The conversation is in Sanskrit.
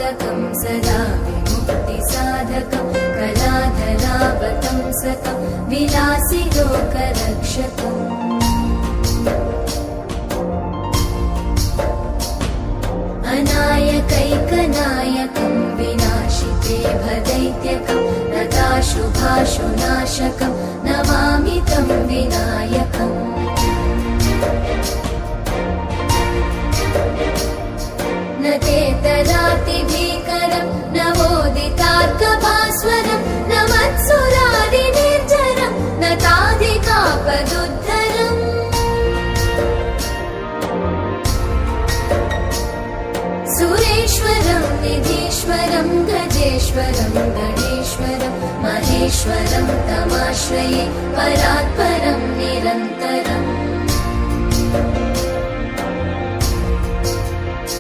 पालकं सदा विमुक्तिसाधकं कलाधरावतं सतं विलासि लोकरक्षकम् अनायकैकनायकं विनाशिते भदैत्यकं नताशुभाशुनाशकं नमामि तं विनायकम् न तेतरातिभीकरं नवोदितार्कभास्वरं न मत्सुरादिनिर्झरं न ताधिकापदुद्धरम् सुरेश्वरं निधीश्वरं गजेश्वरं गणेश्वरं महेश्वरं तमाश्रये परात्परं निरन्तरम्